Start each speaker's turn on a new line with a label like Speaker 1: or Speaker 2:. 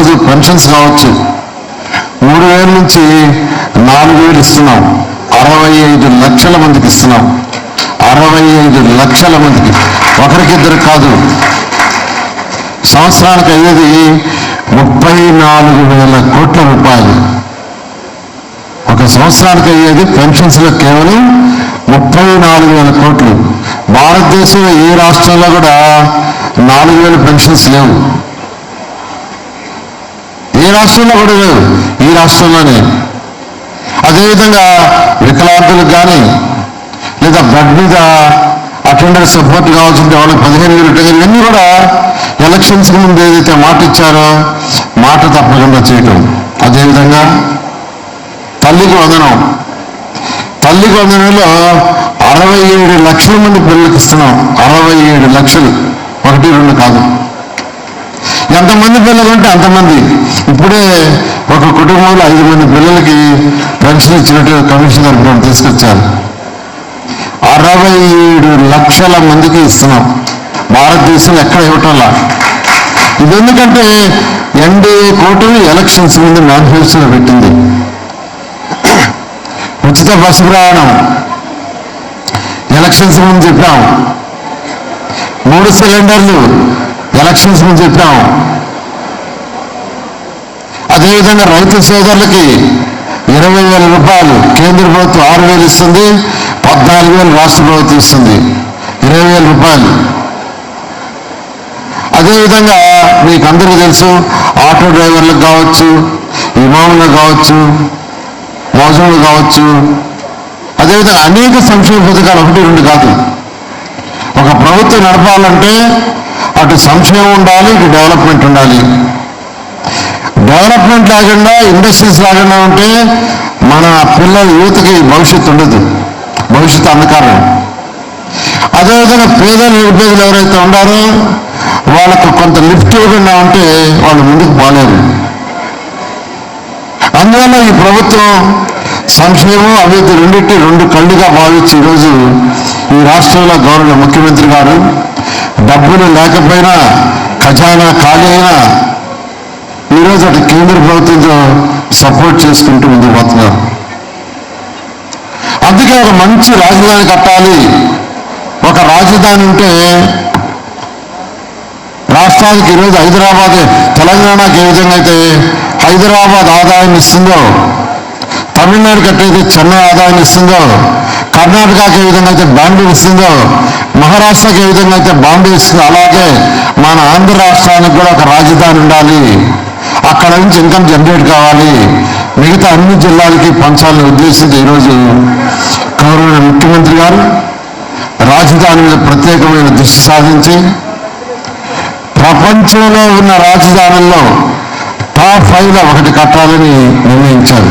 Speaker 1: ఈరోజు పెన్షన్స్ కావచ్చు, 3,000 నుంచి 4,000 ఇస్తున్నాం. 65 లక్షల మందికి ఇస్తున్నాం. 65 లక్షల మందికి, ఒకరికిద్దరు కాదు. సంవత్సరానికి అయ్యేది 34,000 కోట్ల రూపాయలు. ఒక సంవత్సరానికి అయ్యేది పెన్షన్స్లో కేవలం 34,000 కోట్లు. భారతదేశంలో ఏ రాష్ట్రంలో కూడా 4,000 పెన్షన్స్ లేవు. ఏ రాష్ట్రంలో కూడా లేవు, ఈ రాష్ట్రంలోనే. అదేవిధంగా వికలాంగులకు కానీ లేదా బెడ్ మీద అటెండర్ సపోర్ట్ కావాల్సింటే వాళ్ళకి 15,000 ఉంటాయి. ఇవన్నీ కూడా ఎలక్షన్స్కి ముందు ఏదైతే మాట ఇచ్చారో మాట తప్పకుండా చేయటం. అదేవిధంగా తల్లికి వందనం, తల్లికి వందనంలో 67 లక్షల మంది పిల్లలకి ఇస్తున్నాం. 67 లక్షలు, 1-2 కాదు. ఎంతమంది పిల్లలు ఉంటే అంతమంది. ఇప్పుడే ఒక కుటుంబంలో 5 మంది పిల్లలకి పెన్షన్ ఇచ్చినట్టు కమిషనర్ రిపోర్ట్ తీసుకొచ్చారు. 67 లక్షల మందికి ఇస్తున్నాం. భారతదేశంలో ఎక్కడ ఇవ్వటంలా. ఇది ఎందుకంటే ఎన్డీఏ కూటమి ఎలక్షన్స్ ముందు మేనిఫెస్టోలో పెట్టింది. ఉచిత బస్సు ప్రయాణం ఎలక్షన్స్ ముందు చెప్పాం. 3 సిలిండర్లు ఎలక్షన్స్ ముందు చెప్పాం. అదేవిధంగా రైతు సోదరులకి 20,000 రూపాయలు కేంద్ర ప్రభుత్వం 6,000 ఇస్తుంది, 14,000 రాష్ట్ర ప్రభుత్వం ఇస్తుంది, 20,000 రూపాయలు. అదేవిధంగా మీకు అందరికీ తెలుసు, ఆటో డ్రైవర్లకు కావచ్చు, ఇమాములకు కావచ్చు, మోజులు కావచ్చు, అదేవిధంగా అనేక సంక్షేమ పథకాలు 1-2 కాదు. ఒక ప్రభుత్వం నడపాలంటే అటు సంక్షేమం ఉండాలి, ఇటు డెవలప్మెంట్ ఉండాలి. డెవలప్మెంట్ లేకుండా, ఇండస్ట్రీస్ లేకుండా ఉంటే మన పిల్లల యువతకి భవిష్యత్తు ఉండదు, భవిష్యత్తు అంధకారం. అదేవిధంగా పేదలు నిరుపేదలు ఎవరైతే ఉన్నారో వాళ్ళకు కొంత లిఫ్ట్ ఇవ్వకుండా ఉంటే వాళ్ళు ముందుకు పోలేరు. అందువల్ల ఈ ప్రభుత్వం సంక్షేమం అభివృద్ధి రెండింటి 2 కళ్ళుగా భావించి ఈరోజు ఈ రాష్ట్రంలో గౌరవ ముఖ్యమంత్రి గారు డబ్బులు లేకపోయినా, ఖజానా ఖాళీ అయినా ఈరోజు అటు కేంద్ర ప్రభుత్వంతో సపోర్ట్ చేసుకుంటూ ముందుకు పోతున్నారు. అందుకే ఒక మంచి రాజధాని కట్టాలి. ఒక రాజధాని ఉంటే రాష్ట్రానికి ఈరోజు హైదరాబాద్, తెలంగాణకి ఏ విధంగా అయితే హైదరాబాద్ ఆదాయాన్ని ఇస్తుందో, తమిళనాడుకి ఎట్లయితే చెన్నై ఆదాయాన్ని ఇస్తుందో, కర్ణాటకకి ఏ విధంగా అయితే బెంగళూరు ఇస్తుందో, మహారాష్ట్రకి ఏ విధంగా అయితే బాంబే ఇస్తుందో, అలాగే మన ఆంధ్ర రాష్ట్రానికి కూడా ఒక రాజధాని ఉండాలి. అక్కడ నుంచి ఇన్కమ్ జనరేట్ కావాలి, మిగతా అన్ని జిల్లాలకి పంచాలని ఉద్దేశించి ఈరోజు గౌరవ ముఖ్యమంత్రి గారు రాజధాని మీద ప్రత్యేకమైన దృష్టి సాధించి ప్రపంచంలో ఉన్న రాజధానుల్లో టాప్ 5లో ఒకటి కట్టాలని నిర్ణయించారు.